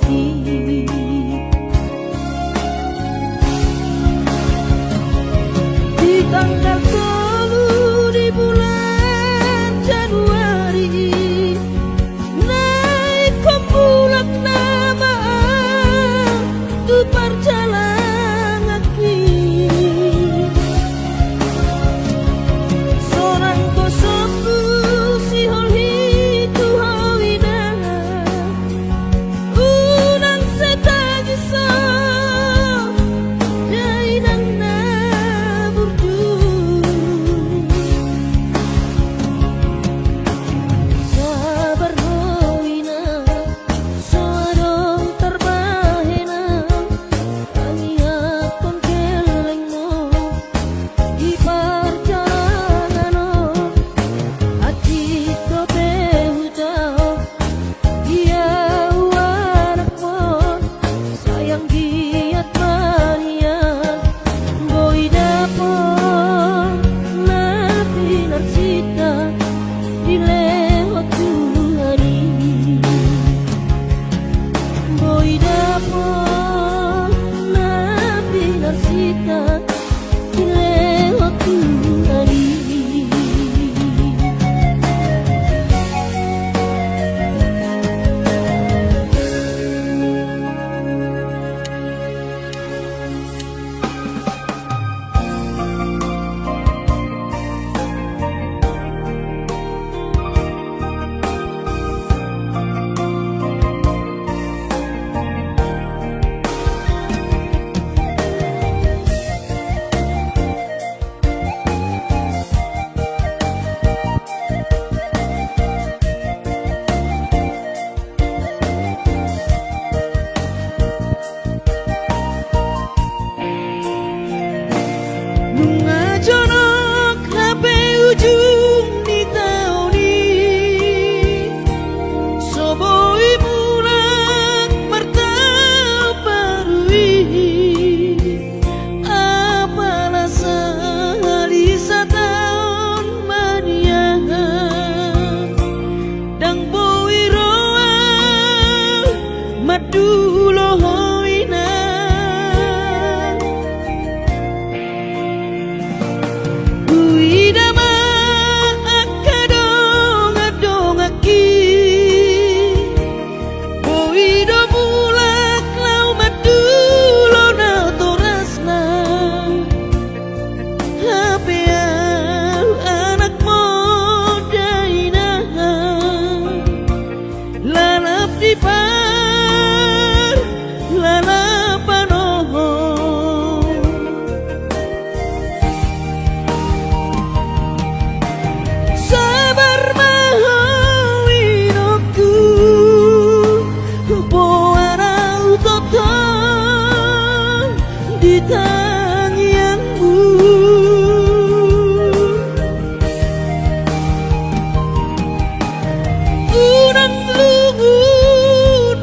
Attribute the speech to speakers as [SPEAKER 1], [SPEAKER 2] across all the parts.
[SPEAKER 1] hati. Di tanggal 10 di bulan Januari naik kumpulan nama tu perjalanan kaki. Seorang kosoku si holhi tu hawina unang setagi so jainang na burju sabar hawina soadong terbahena angiat kon kelengmo di perjalanan hati ko tehujau dia anakmu sayang giat manian boy dapon napi narsita dilewat hari boy dapon napi narsita dilewat hari. Bunga jonok HP ujung di tauni soboi mulak mertabarui apalah sehari setahun mania dang boi roa madulo hoina Uidama akadong adong aki Boido mulak lau madulo na torasna Hapea anak moda inaha lalap di par lalapan sabar mahawinoku boara utoton di tangianmu unang lungun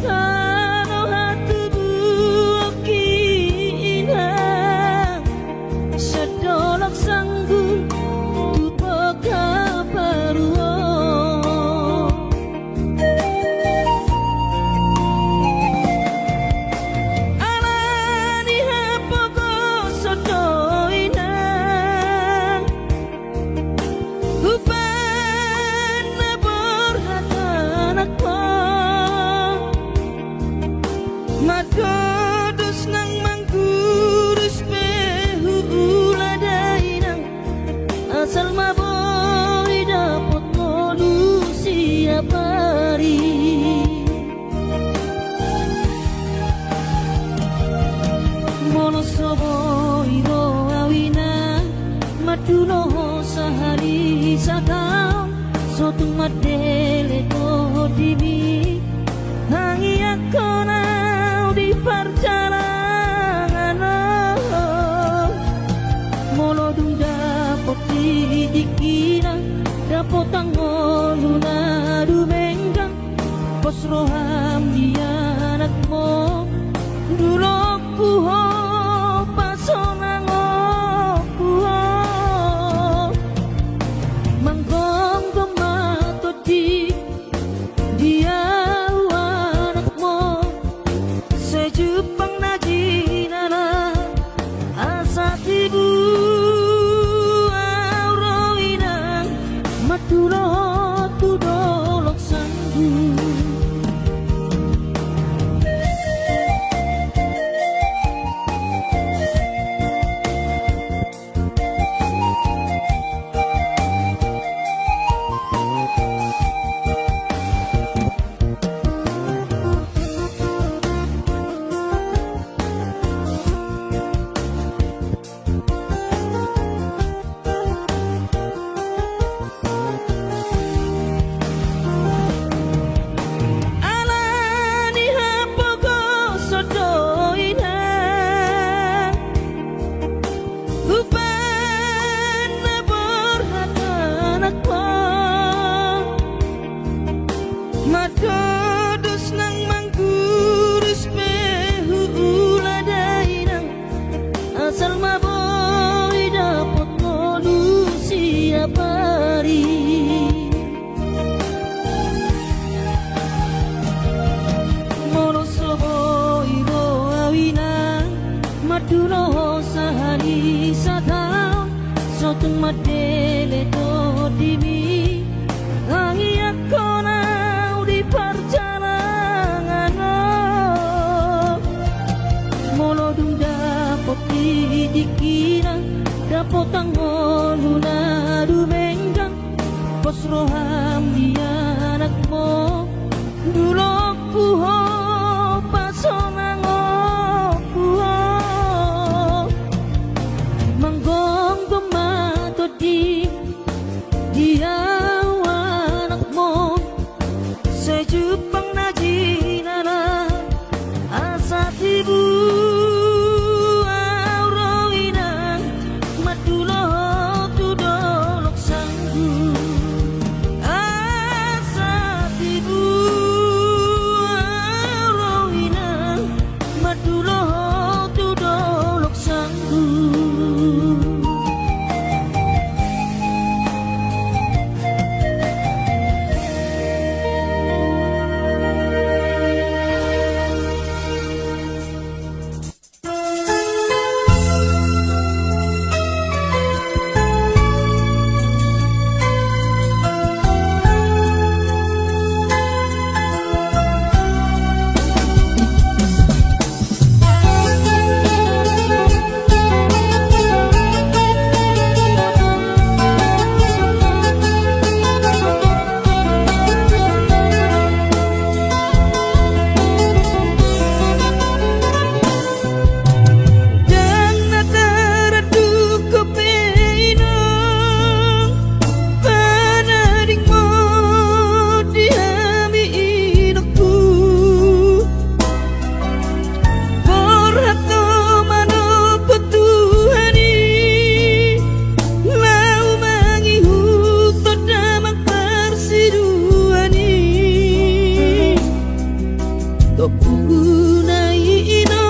[SPEAKER 1] kano hatu bukina sedolok sanggul tupo kaparuo alani hapoko sodoina upan nabor hatanakko Magodus nang manggurus pehu uladainang asal mabori dapot molusi apari mono sobo iro awina maduno sahari sakam sotung madele ko dimi hangi akona di perjalanan molo dung dapot dikina dapot angoluna dumenggang pos roham dia anakmo dulok puho pasonango puho manggong tomato di dia Jepang najinana asa tibu auroina matulo tudolok sanggu Magodus nang manggurus pehu uladainang asal maboi dapot molusi apari mono sobo iro awina maduno sahari sakam sotung madele to dimi hangi akona di perjalanan molo dung dapot dikina dapot angoluna dumenggang pos roham dia anakmo dulok puho pasonango puho manggong tomato di tok gunai ino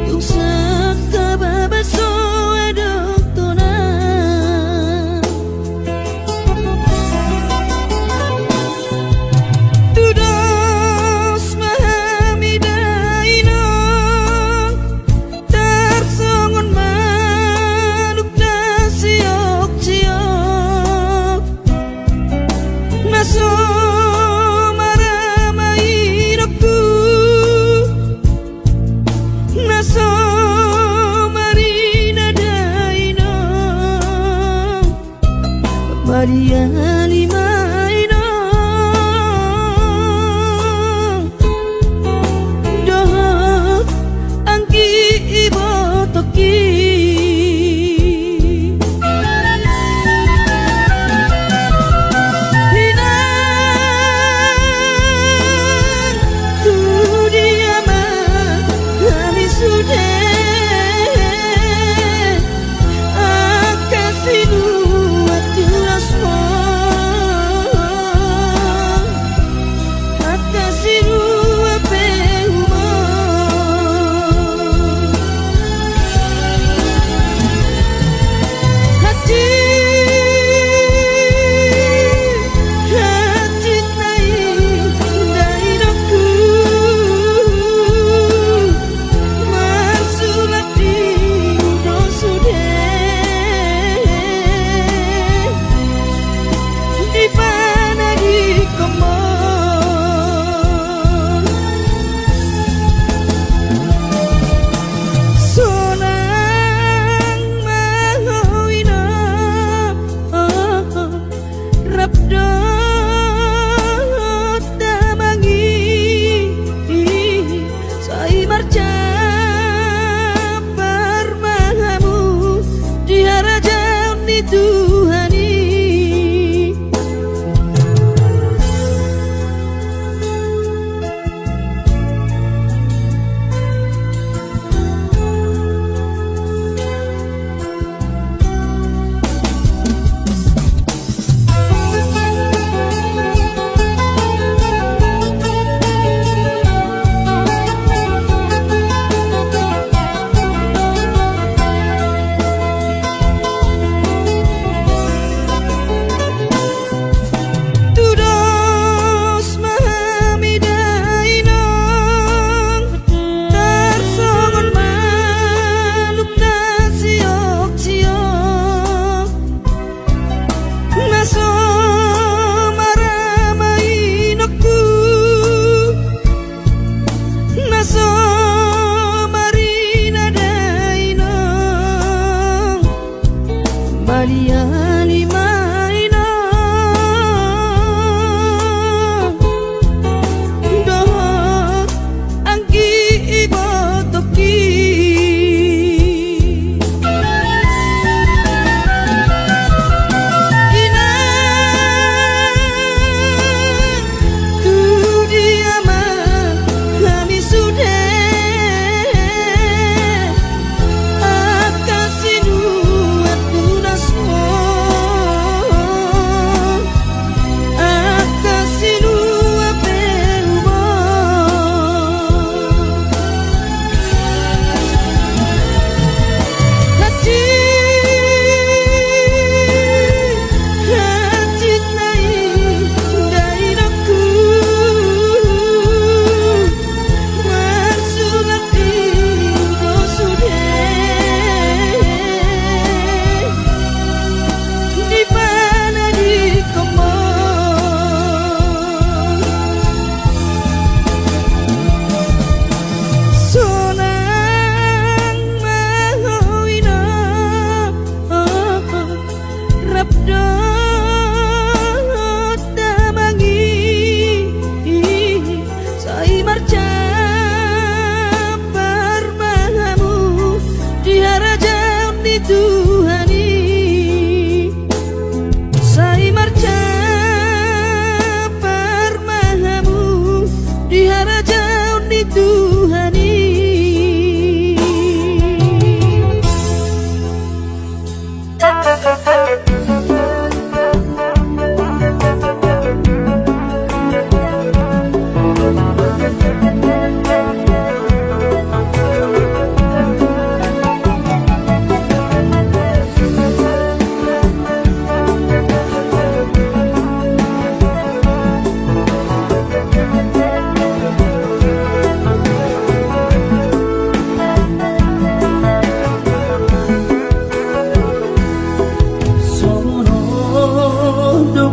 [SPEAKER 1] yung sakababaso edok tona tudos mahamida ino tarsongon manuk na siok-siok naso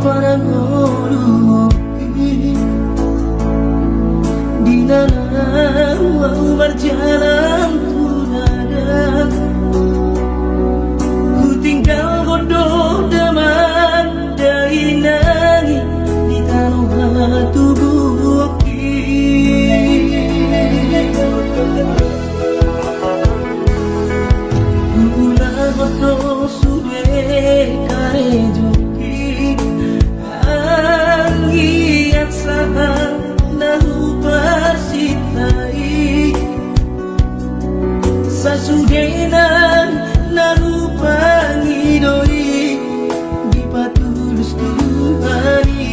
[SPEAKER 1] parang oruki di dalam mau berjalan tunadak ku tinggal godok daman dari nangis di tanah tubuh Bulan waktu sudah kare joki Angiat sahang nahu persitai Sasudenan nahu pangidoi Di patulus Tuhani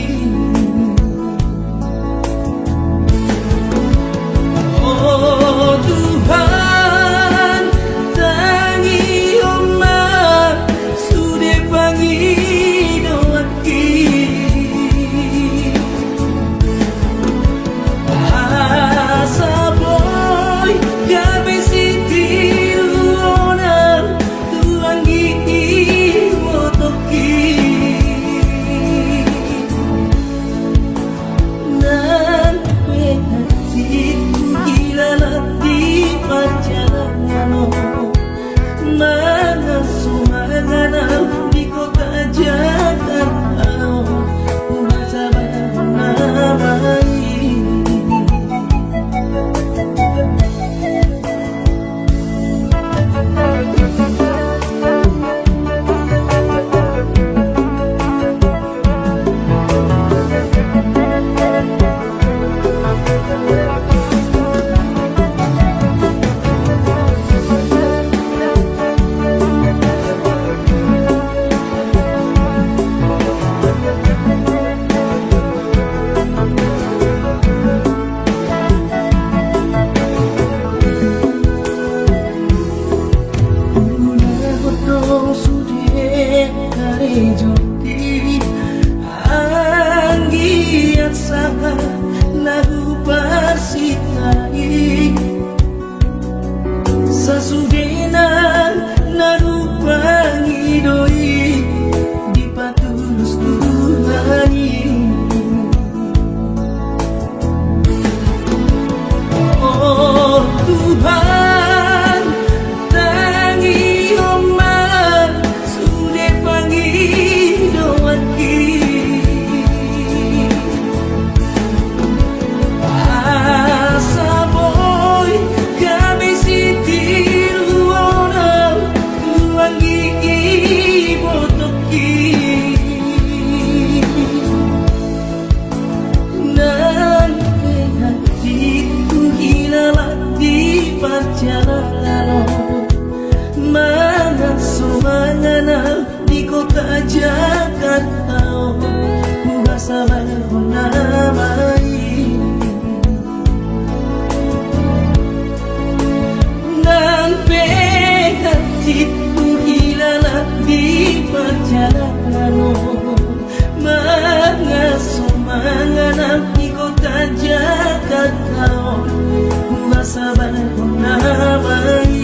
[SPEAKER 1] Oh Tuhan tangi omah sudah pangidoaki asa boy gabe siti luonan tuangi wotoki nan penatiku di perjalanan mana sumangan di kota Jakarta masa namai Joti anggiat saka lagu persitai sasudenan lagu pangidoi di patulus Tuhani Oh Tuhan tangi omah sudah pangidoaki asa boy gabe siti luona tuangi botoki nan hatiku hilang di perjalanan mana sumangan di kota Jakarta Masa namai Nan hatiku hilang di perjalanan Mana sumangan di kota Jakarta Masa namai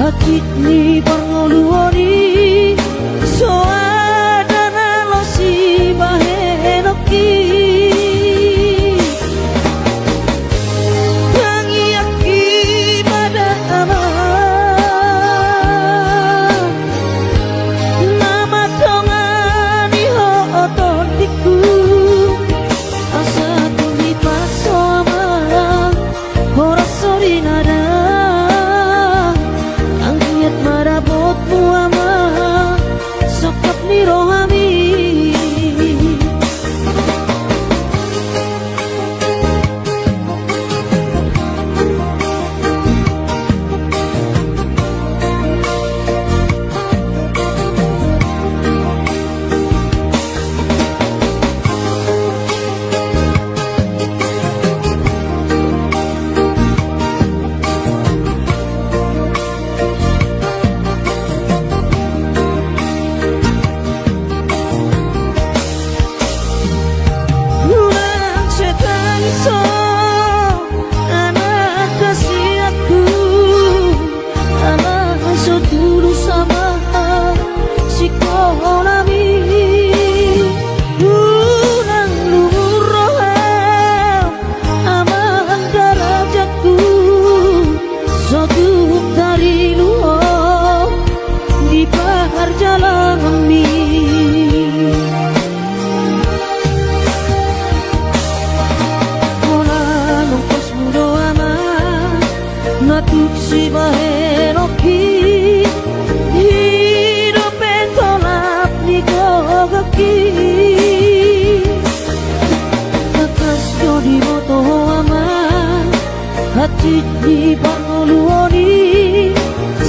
[SPEAKER 1] hati ni pangoluoni soadana lo si bahenoki tangiaki pada ama nama tongani ho ototiku asa tuli paso ama ora sori nada marabotmu ama sokap ni rohami natuk si bahenoki hidup tolap ni gogaki kakas jodi moto ama hati di pangoluoni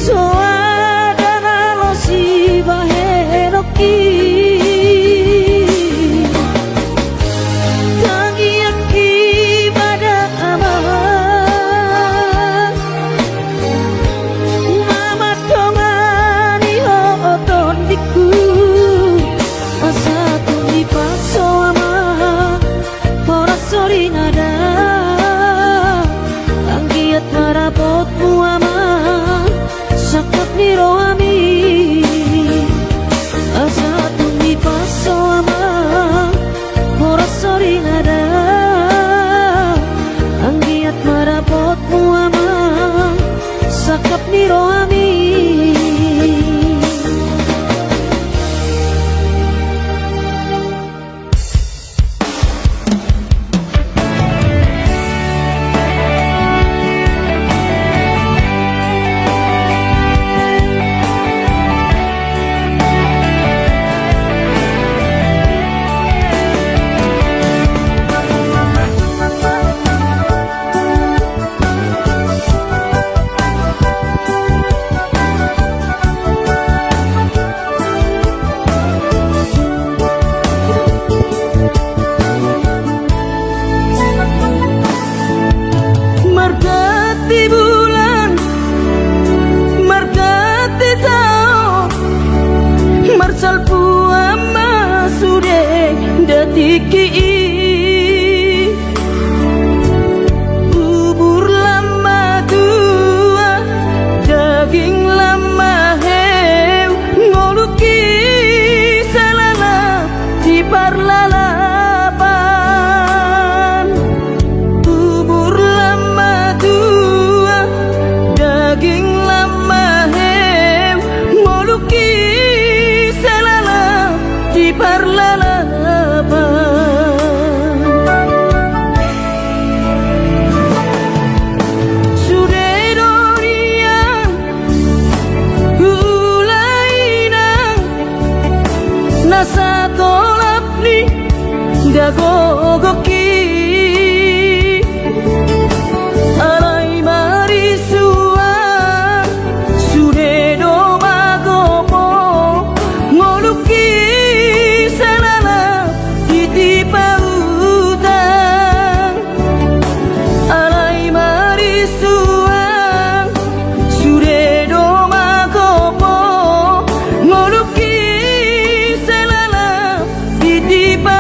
[SPEAKER 1] soadana lo si bahenoki marabotmu ama sakap ni rohami asa tumi paso ama ora sori nada anggiat marabotmu ama sakap ni rohami margati bulan margati tao marsal puama sude datiki bubur lama tua daging lama heu ngoluki salala di parlalapan bubur lama tua daging lama heu ngoluki salala di parlalapan sudedorian hulainang nasa tolap ni dagogoki alai marisua sudedo magomo ngoluki salala titipa utang alai marisua sudedo magomo ngoluki salala titipa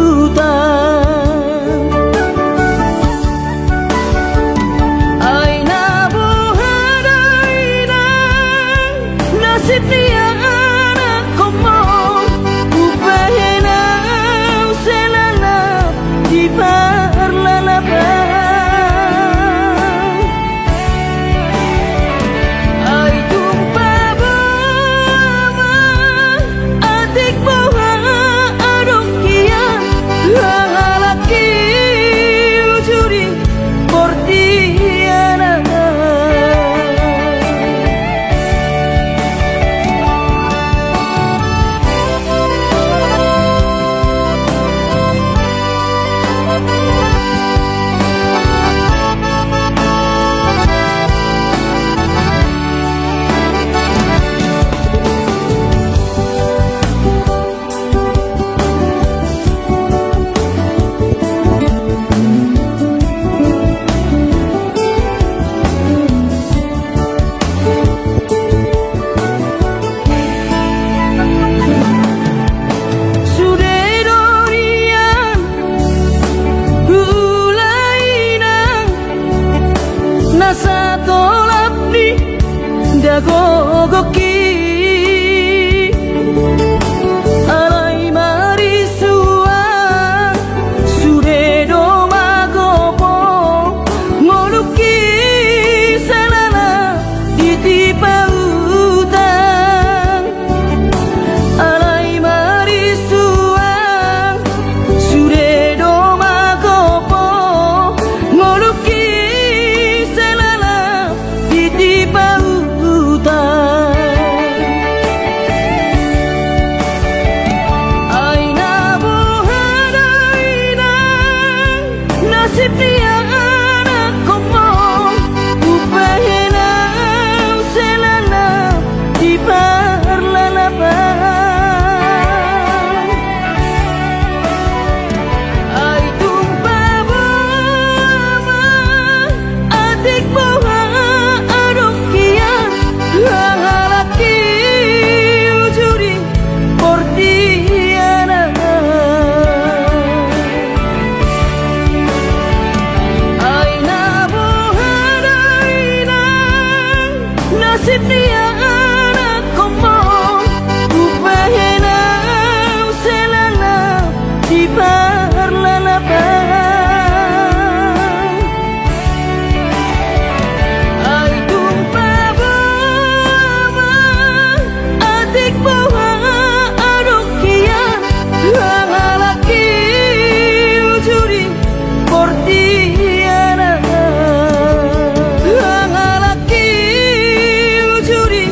[SPEAKER 1] utang Tiana como upahena selana di parlalabang ay tumpaba adik bawa adokia lalaki ujuri portiana nasa tolap ni dagogoki alay marisua sudedo magopo ngoluki salala itipautan alay marisua sudedo magopo ngoluki di pautan ay nabuhaday ng nasib niya anak ko mo upahin ang selana di parlalabang ay tumpaba adik bawa lalaki ujuri portiana ay nabuhaday ng nasib niya anak ko mo upahin ang selana di parlalabang ay tumpaba adik bawa adokia lalaki ujuri portiana lalaki ujuri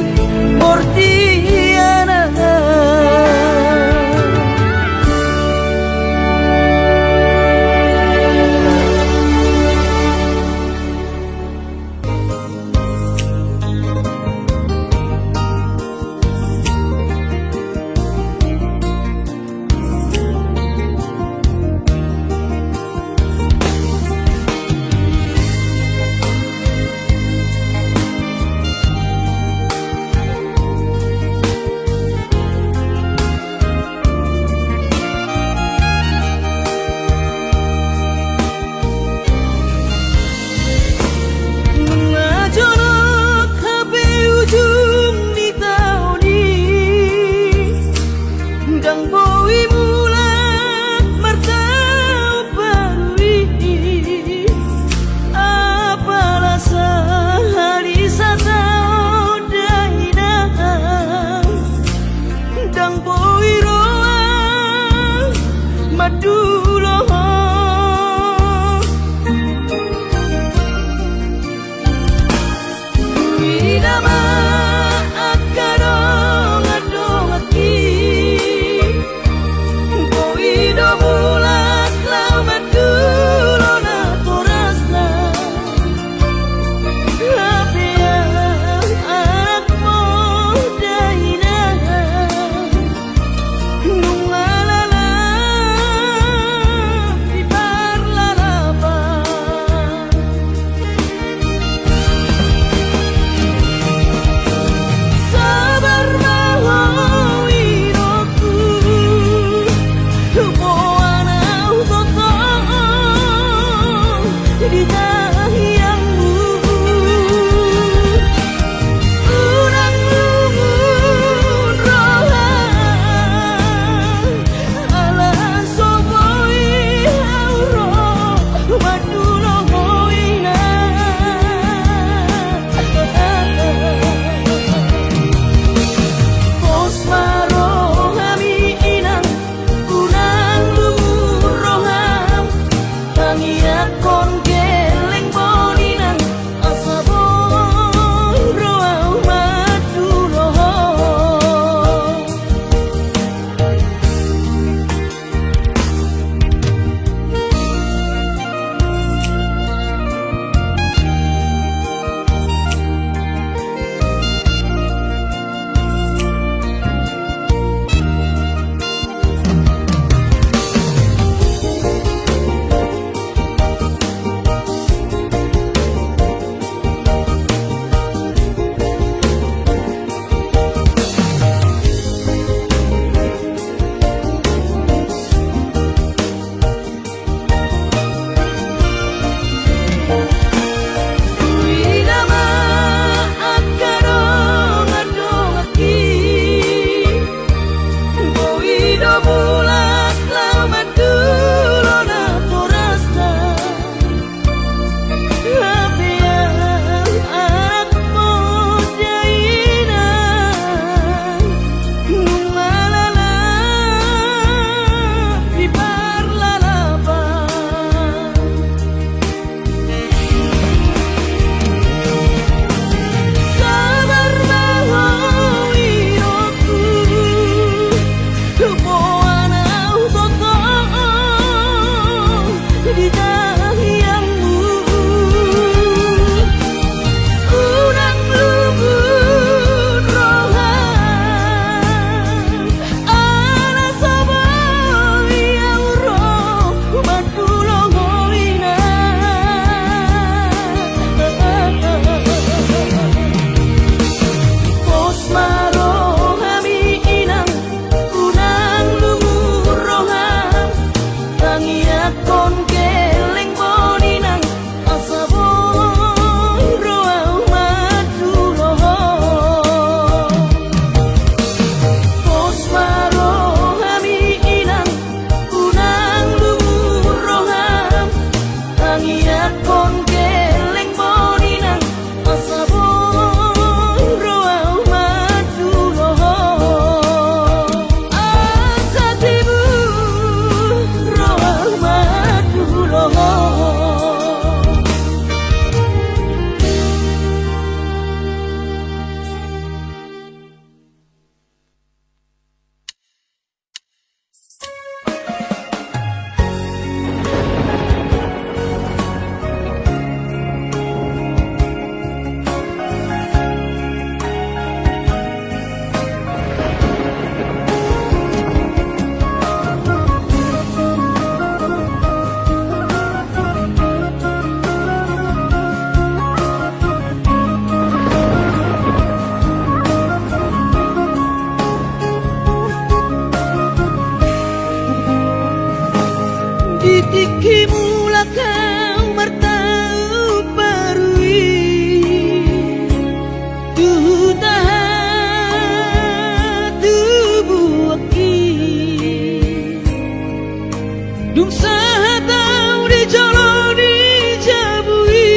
[SPEAKER 1] Dung sahatau di jolo di jabui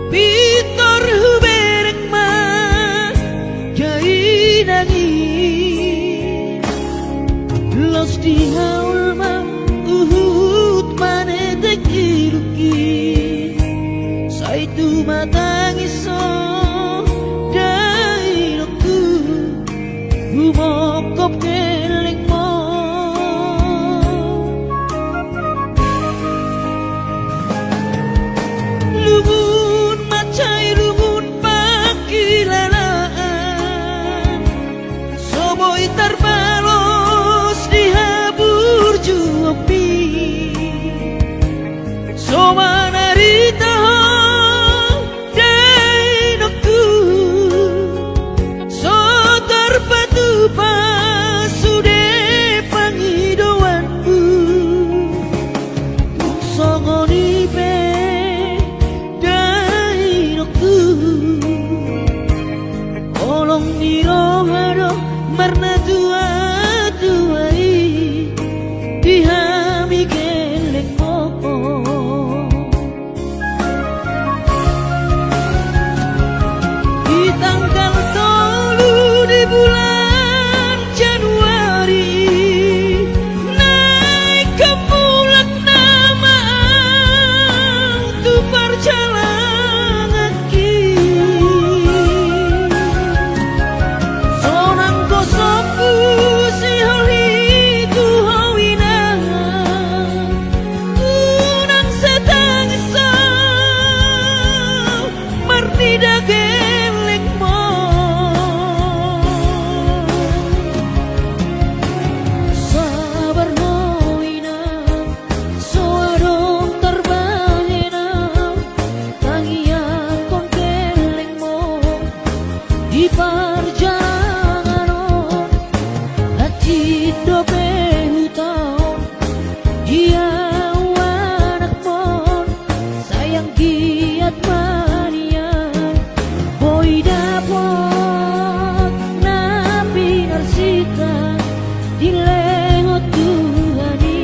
[SPEAKER 1] Pitor huberek ma Jai nangi Los di haul ma uhut manetek iruki Saitu matangiso Dairoku Bumokop keleng mo Lumun macai lumun pakilalaan Soboy terbalos dihabur juopi Somanarita dainoku So terpatu pasude pangidoanku Songoni pe dainoku Olong nirohado marna tua-tuai Dihami geleng mopo Di tanggal 3 di bulan Januari Naik ke mulak nama tu perjalanan ki Sonang gosokku si holi tu hawina Unang setangisa martida geleng mo Sabar noina soadong terbangena Tangian kon geleng mo di perjalanan hati dobe hutang dia anak mon sayang giat manian boy dapot nabi narsita dilengot tuhani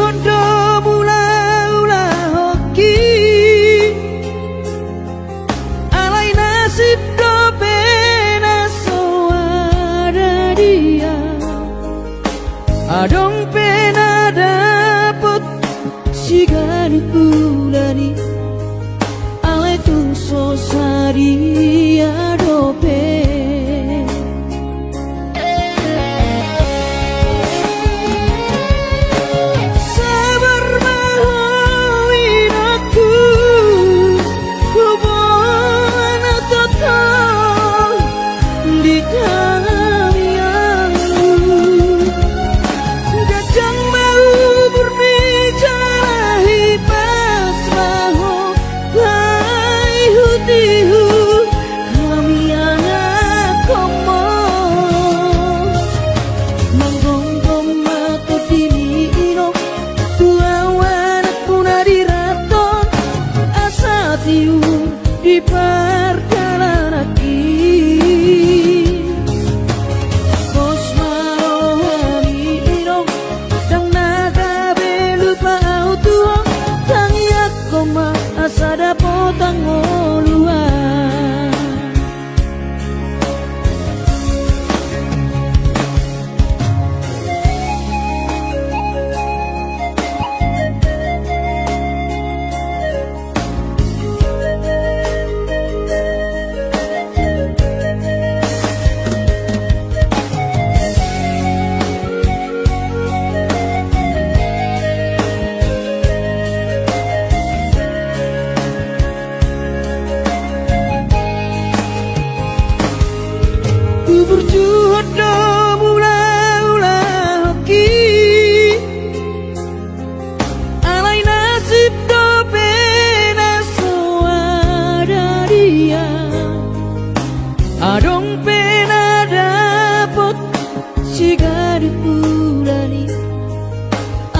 [SPEAKER 1] hondo mula-ula hoki alai nasib do pena soara dia adong pena dapet sigari pulani alai tu sosari adope di perjalanan bos marohani irong dang naga belupa auto tang yak koma asada potang oluan berjuang do mula-ula hoki alai nasib do pena soada dia adong pena dapot sigari pulani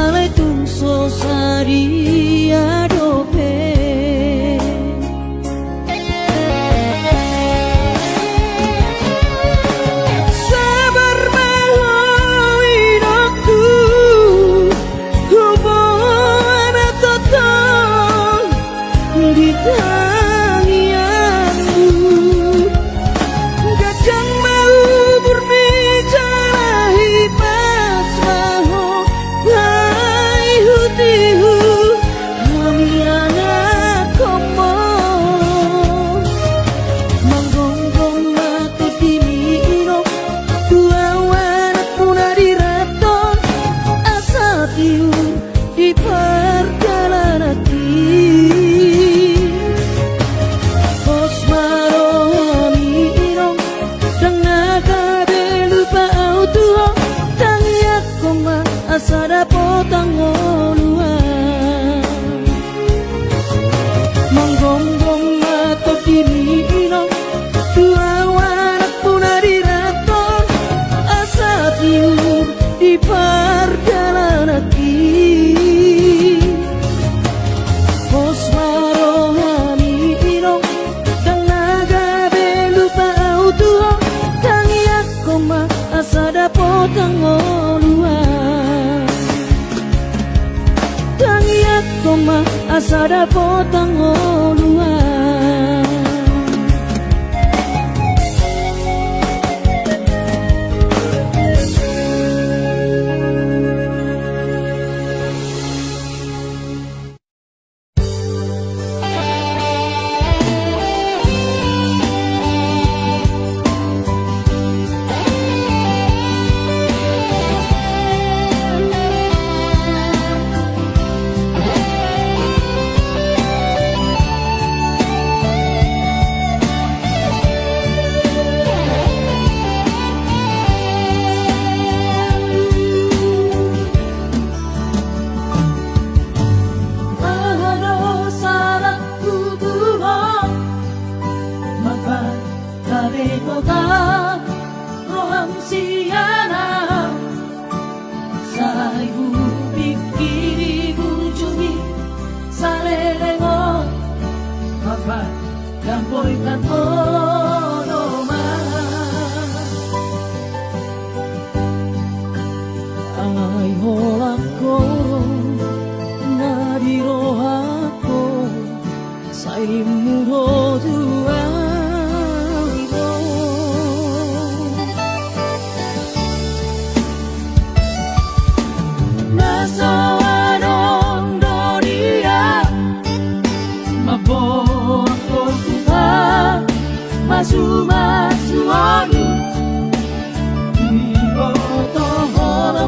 [SPEAKER 1] alai tung sosari adope di perjalanan bos marohani irong dang naga belupa auto tang yak koma asada potang oluan manggonggong mato dini irong dua warak punari raton asa tiur di perjalanan bos marohani irong dang naga belupa auto tang yak koma asada potang oluan tang yak koma asada potang oluan Ay murodu awibo Nasawarong doria Maboto kupa Masu-masu aru Iboto holo